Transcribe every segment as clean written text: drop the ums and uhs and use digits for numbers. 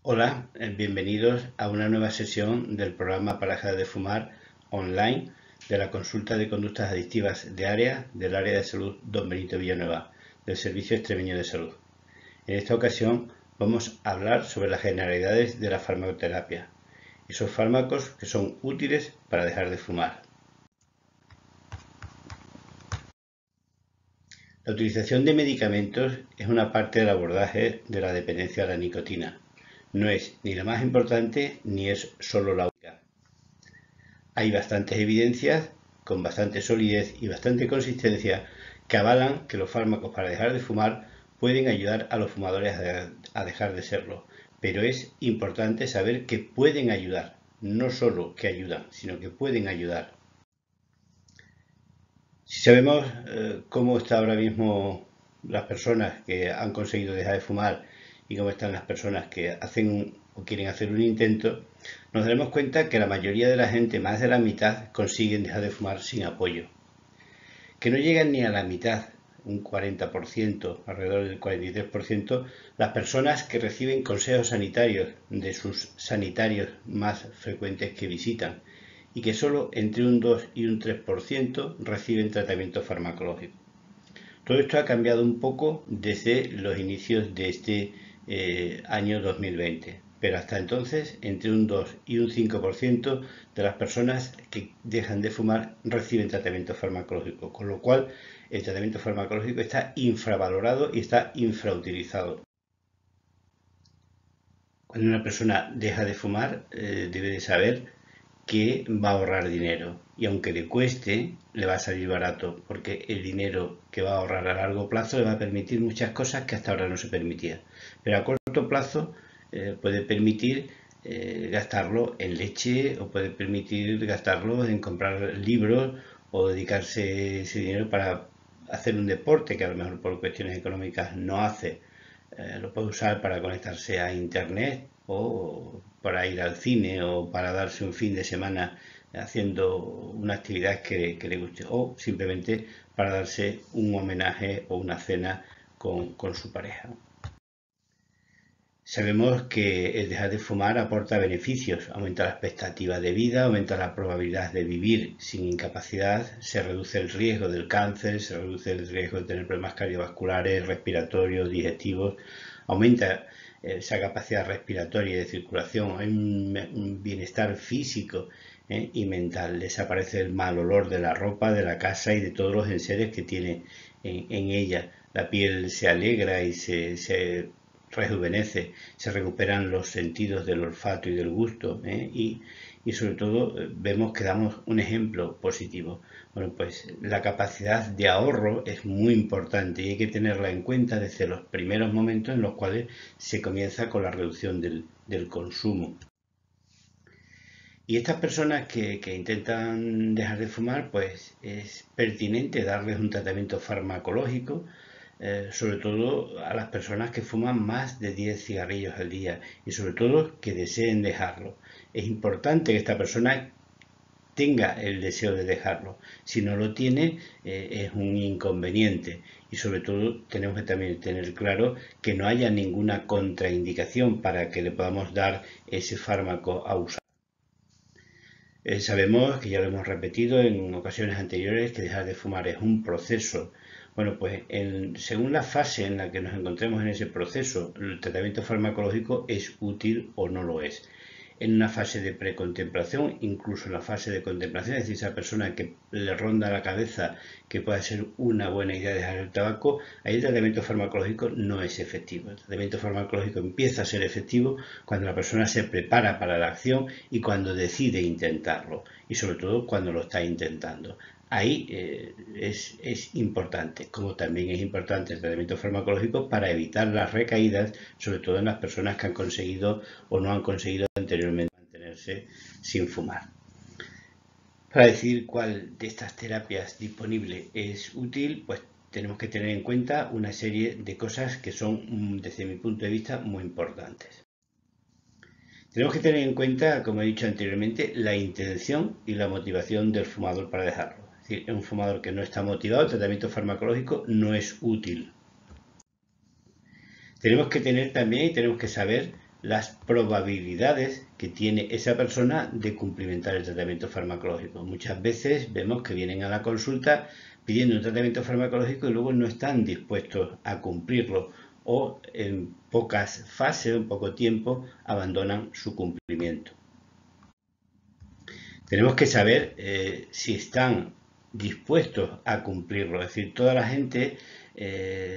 Hola, bienvenidos a una nueva sesión del programa para dejar de fumar online de la consulta de conductas adictivas de área del área de salud Don Benito Villanueva del Servicio Extremeño de Salud. En esta ocasión vamos a hablar sobre las generalidades de la farmacoterapia, esos fármacos que son útiles para dejar de fumar. La utilización de medicamentos es una parte del abordaje de la dependencia de la nicotina. No es ni la más importante ni es solo la única. Hay bastantes evidencias con bastante solidez y bastante consistencia que avalan que los fármacos para dejar de fumar pueden ayudar a los fumadores a dejar de serlo, pero es importante saber que pueden ayudar, no solo que ayudan, sino que pueden ayudar. Si sabemos cómo están ahora mismo las personas que han conseguido dejar de fumar y cómo están las personas que hacen o quieren hacer un intento, nos daremos cuenta que la mayoría de la gente, más de la mitad, consiguen dejar de fumar sin apoyo. Que no llegan ni a la mitad, un 40%, alrededor del 43%, las personas que reciben consejos sanitarios de sus sanitarios más frecuentes que visitan, y que solo entre un 2 y un 3% reciben tratamiento farmacológico. Todo esto ha cambiado un poco desde los inicios de este año 2020, pero hasta entonces entre un 2 y un 5% de las personas que dejan de fumar reciben tratamiento farmacológico, con lo cual el tratamiento farmacológico está infravalorado y está infrautilizado. Cuando una persona deja de fumar, debe de saber que va a ahorrar dinero y aunque le cueste, le va a salir barato porque el dinero que va a ahorrar a largo plazo le va a permitir muchas cosas que hasta ahora no se permitía. Pero a corto plazo puede permitir gastarlo en leche o puede permitir gastarlo en comprar libros o dedicarse ese dinero para hacer un deporte que a lo mejor por cuestiones económicas no hace. Lo puede usar para conectarse a internet o para ir al cine o para darse un fin de semana haciendo una actividad que le guste o simplemente para darse un homenaje o una cena con su pareja. Sabemos que el dejar de fumar aporta beneficios, aumenta la expectativa de vida, aumenta la probabilidad de vivir sin incapacidad, se reduce el riesgo del cáncer, se reduce el riesgo de tener problemas cardiovasculares, respiratorios, digestivos, aumenta esa capacidad respiratoria y de circulación, hay un bienestar físico y mental, desaparece el mal olor de la ropa, de la casa y de todos los enseres que tiene en ella. La piel se alegra y se rejuvenece, se recuperan los sentidos del olfato y del gusto, y sobre todo vemos que damos un ejemplo positivo. Bueno, pues la capacidad de ahorro es muy importante y hay que tenerla en cuenta desde los primeros momentos en los cuales se comienza con la reducción del consumo. Y estas personas que intentan dejar de fumar, pues es pertinente darles un tratamiento farmacológico, sobre todo a las personas que fuman más de 10 cigarrillos al día y sobre todo que deseen dejarlo. Es importante que esta persona tenga el deseo de dejarlo. Si no lo tiene, es un inconveniente. Y sobre todo tenemos que también tener claro que no haya ninguna contraindicación para que le podamos dar ese fármaco a usar. Sabemos que ya lo hemos repetido en ocasiones anteriores que dejar de fumar es un proceso. Bueno, pues según la fase en la que nos encontremos en ese proceso, el tratamiento farmacológico es útil o no lo es. En una fase de precontemplación, incluso en la fase de contemplación, es decir, esa persona que le ronda la cabeza que pueda ser una buena idea dejar el tabaco, ahí el tratamiento farmacológico no es efectivo. El tratamiento farmacológico empieza a ser efectivo cuando la persona se prepara para la acción y cuando decide intentarlo, y sobre todo cuando lo está intentando. Ahí es importante, como también es importante el tratamiento farmacológico para evitar las recaídas, sobre todo en las personas que han conseguido o no han conseguido anteriormente mantenerse sin fumar. Para decir cuál de estas terapias disponible es útil, pues tenemos que tener en cuenta una serie de cosas que son, desde mi punto de vista, muy importantes. Tenemos que tener en cuenta, como he dicho anteriormente, la intención y la motivación del fumador para dejarlo. Es decir, un fumador que no está motivado, el tratamiento farmacológico no es útil. Tenemos que tener también y tenemos que saber las probabilidades que tiene esa persona de cumplimentar el tratamiento farmacológico. Muchas veces vemos que vienen a la consulta pidiendo un tratamiento farmacológico y luego no están dispuestos a cumplirlo o en pocas fases, en poco tiempo, abandonan su cumplimiento. Tenemos que saber si están dispuestos a cumplirlo, es decir, toda la gente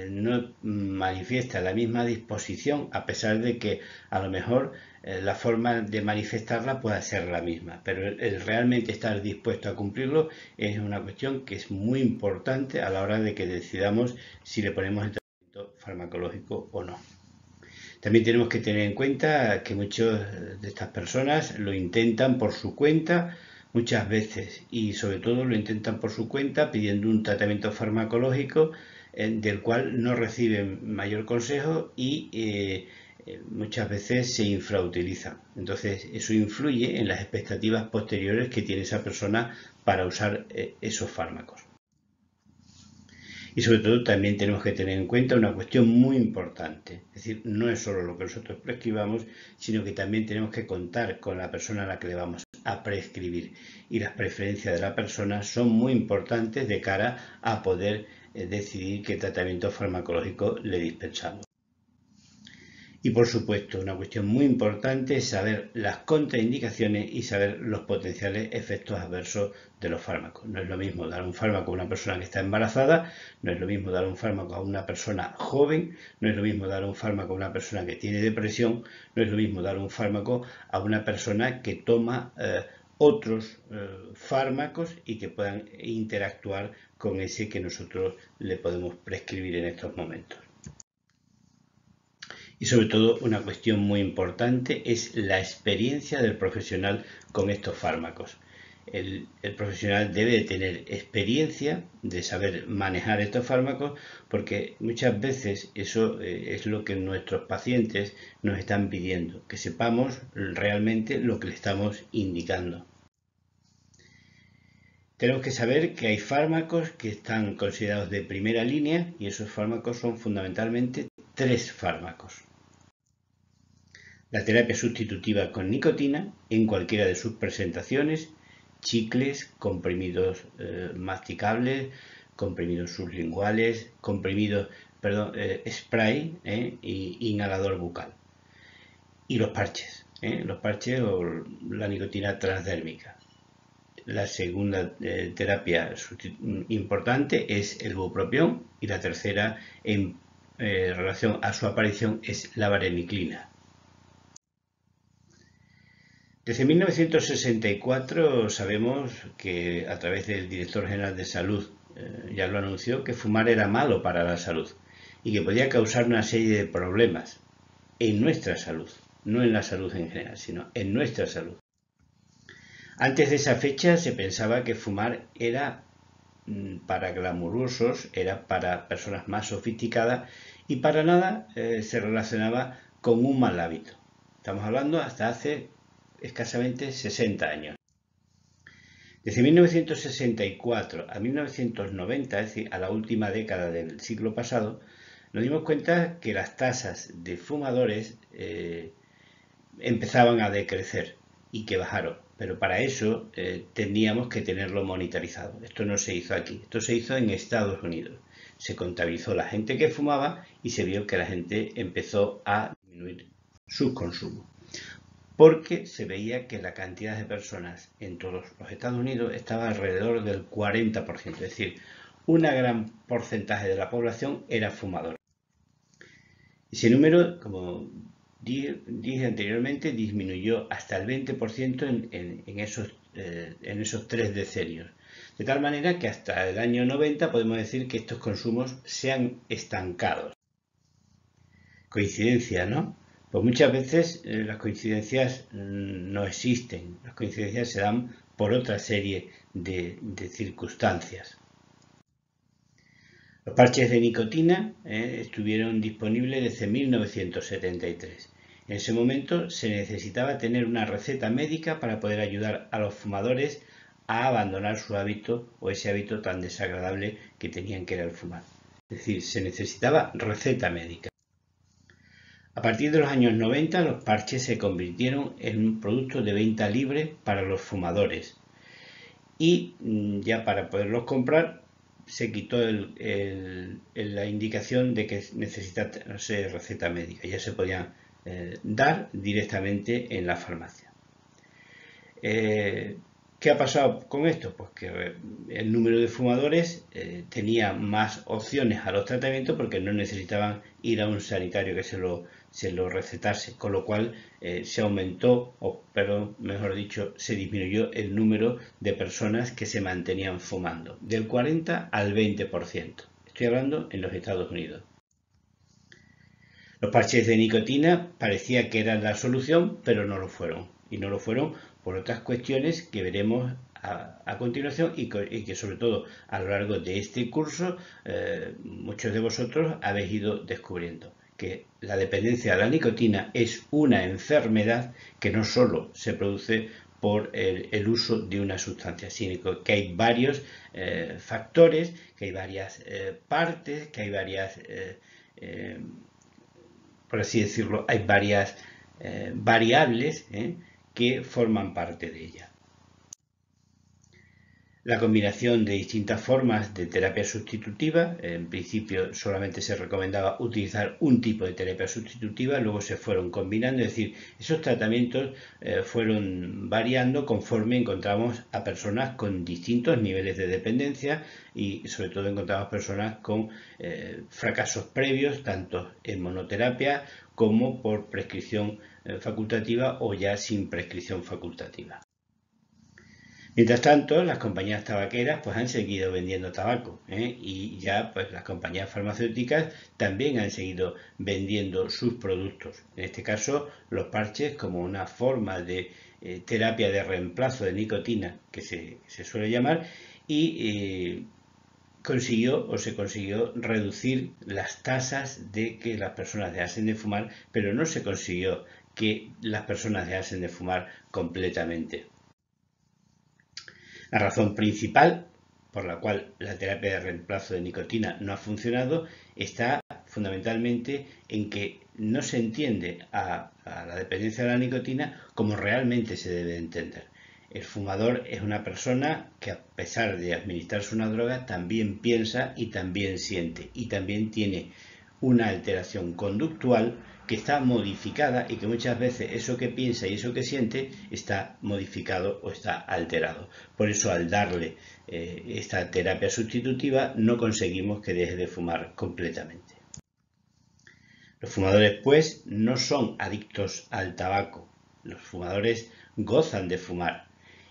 no manifiesta la misma disposición, a pesar de que a lo mejor la forma de manifestarla pueda ser la misma, pero el realmente estar dispuesto a cumplirlo es una cuestión que es muy importante a la hora de que decidamos si le ponemos el tratamiento farmacológico o no. También tenemos que tener en cuenta que muchas de estas personas lo intentan por su cuenta muchas veces y sobre todo lo intentan por su cuenta pidiendo un tratamiento farmacológico del cual no reciben mayor consejo y muchas veces se infrautilizan. Entonces eso influye en las expectativas posteriores que tiene esa persona para usar esos fármacos. Y sobre todo también tenemos que tener en cuenta una cuestión muy importante, es decir, no es solo lo que nosotros prescribamos, sino que también tenemos que contar con la persona a la que le vamos a prescribir. Y las preferencias de la persona son muy importantes de cara a poder decidir qué tratamiento farmacológico le dispensamos. Y por supuesto, una cuestión muy importante es saber las contraindicaciones y saber los potenciales efectos adversos de los fármacos. No es lo mismo dar un fármaco a una persona que está embarazada, no es lo mismo dar un fármaco a una persona joven, no es lo mismo dar un fármaco a una persona que tiene depresión, no es lo mismo dar un fármaco a una persona que toma otros fármacos y que puedan interactuar con ese que nosotros le podemos prescribir en estos momentos. Y sobre todo una cuestión muy importante es la experiencia del profesional con estos fármacos. El profesional debe de tener experiencia de saber manejar estos fármacos porque muchas veces eso es lo que nuestros pacientes nos están pidiendo, que sepamos realmente lo que le estamos indicando. Tenemos que saber que hay fármacos que están considerados de primera línea y esos fármacos son fundamentalmente 3 fármacos. La terapia sustitutiva con nicotina en cualquiera de sus presentaciones, chicles, comprimidos masticables, comprimidos sublinguales, spray y inhalador bucal. Y los parches o la nicotina transdérmica. La segunda terapia importante es el bupropión y la tercera en relación a su aparición es la vareniclina. Desde 1964 sabemos que a través del Director General de Salud ya lo anunció que fumar era malo para la salud y que podía causar una serie de problemas en nuestra salud, no en la salud en general, sino en nuestra salud. Antes de esa fecha se pensaba que fumar era para glamurosos, era para personas más sofisticadas y para nada se relacionaba con un mal hábito. Estamos hablando hasta hace escasamente 60 años. Desde 1964 a 1990, es decir, a la última década del siglo pasado, nos dimos cuenta que las tasas de fumadores empezaban a decrecer y que bajaron. Pero para eso teníamos que tenerlo monitorizado. Esto no se hizo aquí, esto se hizo en Estados Unidos. Se contabilizó la gente que fumaba y se vio que la gente empezó a disminuir su consumo. Porque se veía que la cantidad de personas en todos los Estados Unidos estaba alrededor del 40%, es decir, un gran porcentaje de la población era fumadora. Ese número, como dije anteriormente, disminuyó hasta el 20% en esos 3 decenios. De tal manera que hasta el año 90 podemos decir que estos consumos se han estancado. Coincidencia, ¿no? Pues muchas veces las coincidencias no existen, las coincidencias se dan por otra serie de circunstancias. Los parches de nicotina estuvieron disponibles desde 1973. En ese momento se necesitaba tener una receta médica para poder ayudar a los fumadores a abandonar su hábito o ese hábito tan desagradable que tenían que era el fumar. Es decir, se necesitaba receta médica. A partir de los años 90, los parches se convirtieron en un producto de venta libre para los fumadores. Y ya para poderlos comprar se quitó la indicación de que necesita receta médica. Ya se podían dar directamente en la farmacia. ¿Qué ha pasado con esto? Pues que el número de fumadores tenía más opciones a los tratamientos porque no necesitaban ir a un sanitario que se lo recetase, con lo cual se aumentó, pero mejor dicho, se disminuyó el número de personas que se mantenían fumando, del 40 al 20%. Estoy hablando en los Estados Unidos. Los parches de nicotina parecía que eran la solución, pero no lo fueron. Y no lo fueron por otras cuestiones que veremos a continuación y que sobre todo a lo largo de este curso muchos de vosotros habéis ido descubriendo. Que la dependencia a la nicotina es una enfermedad que no solo se produce por el uso de una sustancia, sino que hay varios factores, que hay varias partes, que hay varias por así decirlo, hay varias variables que forman parte de ella. La combinación de distintas formas de terapia sustitutiva, en principio solamente se recomendaba utilizar un tipo de terapia sustitutiva, luego se fueron combinando, es decir, esos tratamientos fueron variando conforme encontramos a personas con distintos niveles de dependencia y sobre todo encontramos personas con fracasos previos, tanto en monoterapia como por prescripción facultativa o ya sin prescripción facultativa. Mientras tanto, las compañías tabaqueras pues han seguido vendiendo tabaco y ya pues las compañías farmacéuticas también han seguido vendiendo sus productos. En este caso, los parches como una forma de terapia de reemplazo de nicotina que se suele llamar y se consiguió reducir las tasas de que las personas dejasen de fumar, pero no se consiguió que las personas dejasen de fumar completamente. La razón principal por la cual la terapia de reemplazo de nicotina no ha funcionado está fundamentalmente en que no se entiende a la dependencia de la nicotina como realmente se debe entender. El fumador es una persona que a pesar de administrarse una droga también piensa y también siente y también tiene una alteración conductual que está modificada y que muchas veces eso que piensa y eso que siente está modificado o está alterado. Por eso al darle esta terapia sustitutiva no conseguimos que deje de fumar completamente. Los fumadores pues no son adictos al tabaco, los fumadores gozan de fumar.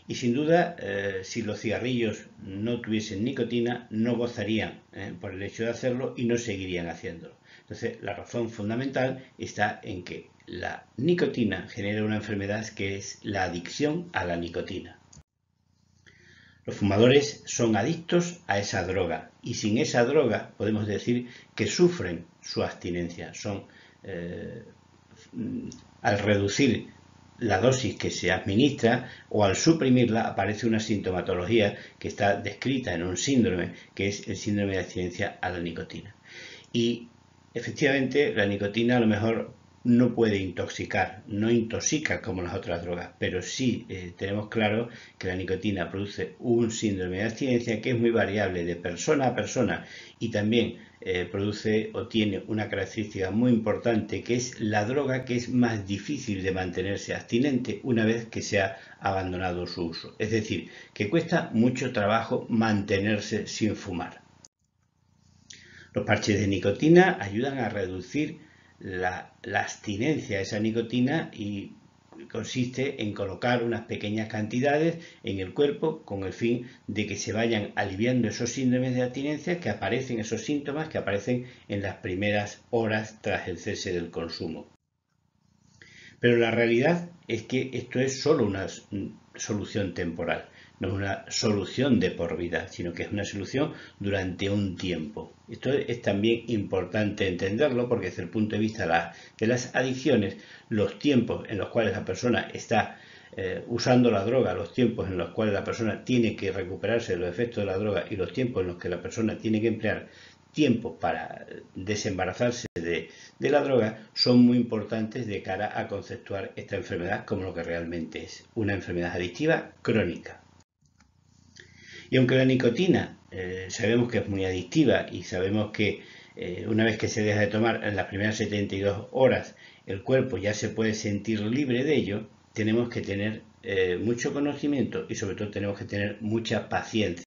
Y sin duda, si los cigarrillos no tuviesen nicotina, no gozarían por el hecho de hacerlo y no seguirían haciéndolo. Entonces, la razón fundamental está en que la nicotina genera una enfermedad que es la adicción a la nicotina. Los fumadores son adictos a esa droga y sin esa droga podemos decir que sufren su abstinencia. Al reducir la dosis que se administra o al suprimirla aparece una sintomatología que está descrita en un síndrome que es el síndrome de abstinencia a la nicotina. Y efectivamente la nicotina a lo mejor no puede intoxicar, no intoxica como las otras drogas, pero sí tenemos claro que la nicotina produce un síndrome de abstinencia que es muy variable de persona a persona y también produce o tiene una característica muy importante que es la droga que es más difícil de mantenerse abstinente una vez que se ha abandonado su uso. Es decir, que cuesta mucho trabajo mantenerse sin fumar. Los parches de nicotina ayudan a reducir la abstinencia a esa nicotina y consiste en colocar unas pequeñas cantidades en el cuerpo con el fin de que se vayan aliviando esos síndromes de abstinencia que aparecen, esos síntomas que aparecen en las primeras horas tras el cese del consumo. Pero la realidad es que esto es solo una solución temporal, no es una solución de por vida, sino que es una solución durante un tiempo. Esto es también importante entenderlo porque desde el punto de vista de las adicciones, los tiempos en los cuales la persona está usando la droga, los tiempos en los cuales la persona tiene que recuperarse de los efectos de la droga y los tiempos en los que la persona tiene que emplear tiempos para desembarazarse de la droga son muy importantes de cara a conceptuar esta enfermedad como lo que realmente es, una enfermedad adictiva crónica. Y aunque la nicotina sabemos que es muy adictiva y sabemos que una vez que se deja de tomar en las primeras 72 horas el cuerpo ya se puede sentir libre de ello, tenemos que tener mucho conocimiento y sobre todo tenemos que tener mucha paciencia.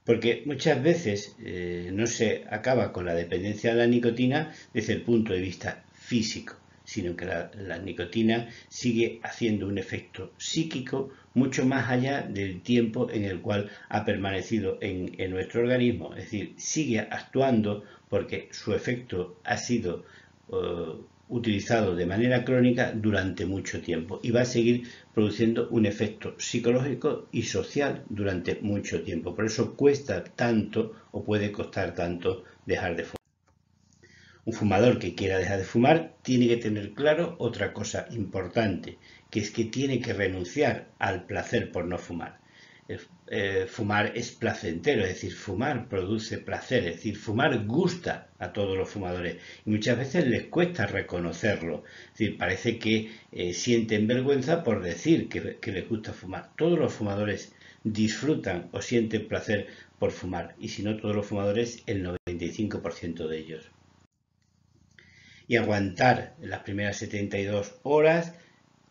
Porque muchas veces no se acaba con la dependencia de la nicotina desde el punto de vista físico, sino que la nicotina sigue haciendo un efecto psíquico mucho más allá del tiempo en el cual ha permanecido en nuestro organismo. Es decir, sigue actuando porque su efecto ha sido utilizado de manera crónica durante mucho tiempo y va a seguir produciendo un efecto psicológico y social durante mucho tiempo. Por eso cuesta tanto o puede costar tanto dejar de fumar. Un fumador que quiera dejar de fumar tiene que tener claro otra cosa importante, que es que tiene que renunciar al placer por no fumar. Fumar es placentero, es decir, fumar produce placer, es decir, fumar gusta a todos los fumadores y muchas veces les cuesta reconocerlo, es decir, parece que sienten vergüenza por decir que les gusta fumar. Todos los fumadores disfrutan o sienten placer por fumar y si no todos los fumadores, el 95% de ellos. Y aguantar las primeras 72 horas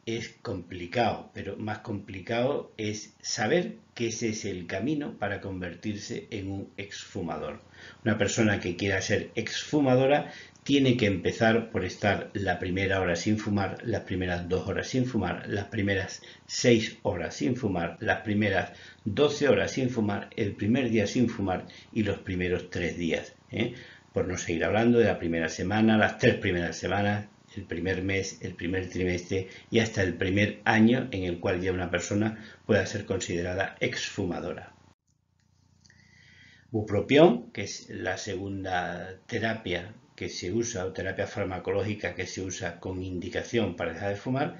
es complicado, pero más complicado es saber que ese es el camino para convertirse en un exfumador. Una persona que quiera ser exfumadora tiene que empezar por estar la primera hora sin fumar, las primeras 2 horas sin fumar, las primeras 6 horas sin fumar, las primeras 12 horas sin fumar, el primer día sin fumar y los primeros 3 días. Por no seguir hablando de la primera semana, las 3 primeras semanas, el primer mes, el primer trimestre y hasta el primer año en el cual ya una persona pueda ser considerada exfumadora. Bupropión, que es la segunda terapia que se usa, o terapia farmacológica que se usa con indicación para dejar de fumar,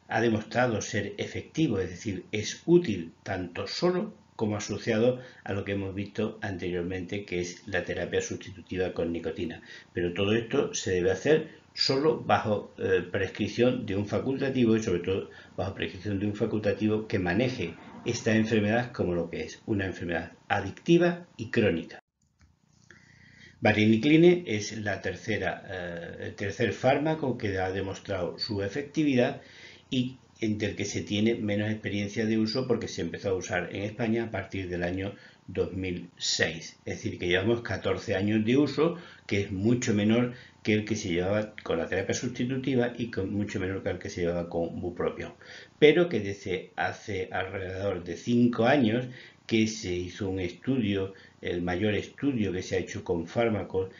ha demostrado ser efectivo, es decir, es útil tanto solo como asociado a lo que hemos visto anteriormente, que es la terapia sustitutiva con nicotina. Pero todo esto se debe hacer solo bajo prescripción de un facultativo y sobre todo bajo prescripción de un facultativo que maneje esta enfermedad como lo que es, una enfermedad adictiva y crónica. Varenicline es el tercer fármaco que ha demostrado su efectividad y entre el que se tiene menos experiencia de uso porque se empezó a usar en España a partir del año 2006. Es decir, que llevamos 14 años de uso, que es mucho menor que el que se llevaba con la terapia sustitutiva y mucho menor que el que se llevaba con bupropión. Pero que desde hace alrededor de 5 años que se hizo un estudio, el mayor estudio que se ha hecho con fármacos,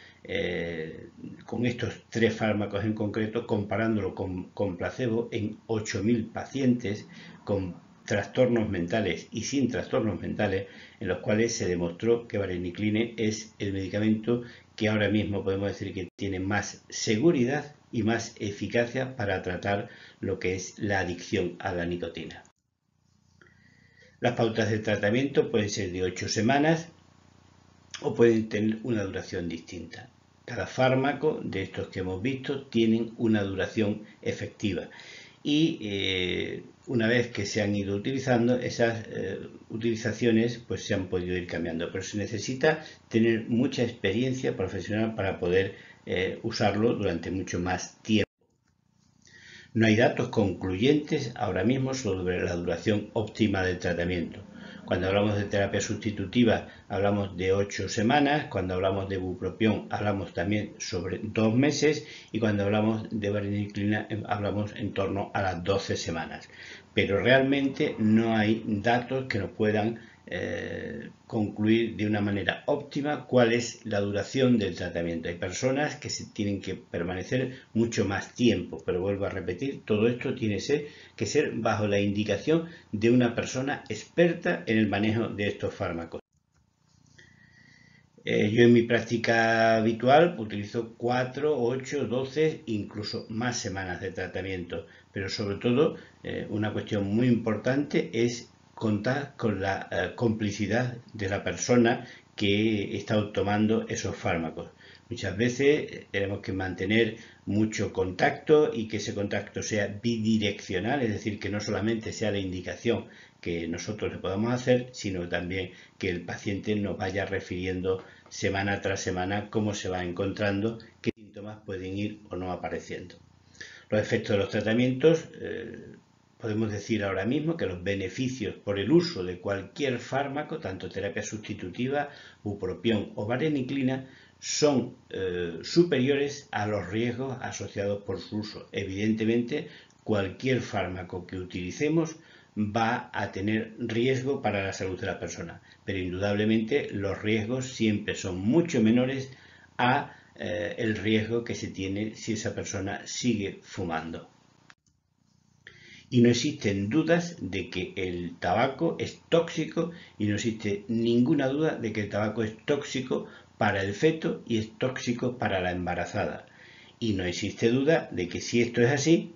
con estos 3 fármacos en concreto, comparándolo con placebo en 8.000 pacientes con trastornos mentales y sin trastornos mentales, en los cuales se demostró que varenicline es el medicamento que ahora mismo podemos decir que tiene más seguridad y más eficacia para tratar lo que es la adicción a la nicotina. Las pautas de tratamiento pueden ser de 8 semanas o pueden tener una duración distinta. Cada fármaco de estos que hemos visto tienen una duración efectiva y una vez que se han ido utilizando, esas utilizaciones pues se han podido ir cambiando, pero se necesita tener mucha experiencia profesional para poder usarlo durante mucho más tiempo. No hay datos concluyentes ahora mismo sobre la duración óptima del tratamiento. Cuando hablamos de terapia sustitutiva hablamos de 8 semanas, cuando hablamos de bupropión hablamos también sobre 2 meses y cuando hablamos de varenicline hablamos en torno a las 12 semanas. Pero realmente no hay datos que nos puedan concluir de una manera óptima cuál es la duración del tratamiento. Hay personas que tienen que permanecer mucho más tiempo, pero vuelvo a repetir, todo esto tiene que ser bajo la indicación de una persona experta en el manejo de estos fármacos. Yo en mi práctica habitual utilizo 4, 8, 12, incluso más semanas de tratamiento, pero sobre todo una cuestión muy importante es contar con la complicidad de la persona que he estado tomando esos fármacos. Muchas veces tenemos que mantener mucho contacto y que ese contacto sea bidireccional, es decir, que no solamente sea la indicación que nosotros le podamos hacer, sino también que el paciente nos vaya refiriendo semana tras semana cómo se va encontrando, qué síntomas pueden ir o no apareciendo. Los efectos de los tratamientos, podemos decir ahora mismo que los beneficios por el uso de cualquier fármaco, tanto terapia sustitutiva, bupropión o vareniclina, son superiores a los riesgos asociados por su uso. Evidentemente, cualquier fármaco que utilicemos va a tener riesgo para la salud de la persona, pero indudablemente los riesgos siempre son mucho menores a el riesgo que se tiene si esa persona sigue fumando. Y no existen dudas de que el tabaco es tóxico y no existe ninguna duda de que el tabaco es tóxico para el feto y es tóxico para la embarazada. Y no existe duda de que si esto es así,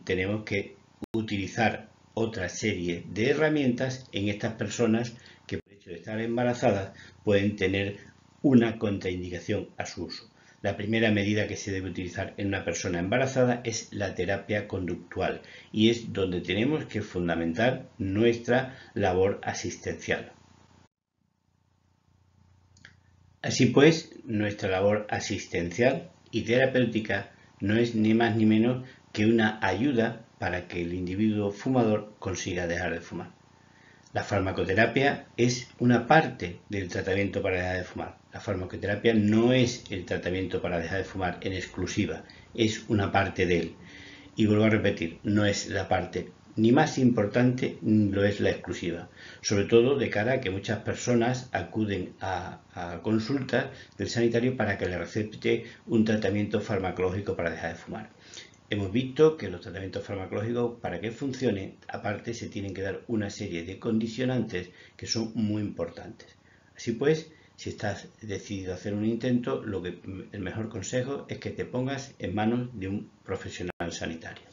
tenemos que utilizar otra serie de herramientas en estas personas que por el hecho de estar embarazadas pueden tener una contraindicación a su uso. La primera medida que se debe utilizar en una persona embarazada es la terapia conductual y es donde tenemos que fundamentar nuestra labor asistencial. Así pues, nuestra labor asistencial y terapéutica no es ni más ni menos que una ayuda para que el individuo fumador consiga dejar de fumar. La farmacoterapia es una parte del tratamiento para dejar de fumar. La farmacoterapia no es el tratamiento para dejar de fumar en exclusiva, es una parte de él. Y vuelvo a repetir, no es la parte ni más importante ni lo es la exclusiva. Sobre todo de cara a que muchas personas acuden a consultas del sanitario para que le recete un tratamiento farmacológico para dejar de fumar. Hemos visto que los tratamientos farmacológicos, para que funcionen, aparte se tienen que dar una serie de condicionantes que son muy importantes. Así pues, si estás decidido a hacer un intento, el mejor consejo es que te pongas en manos de un profesional sanitario.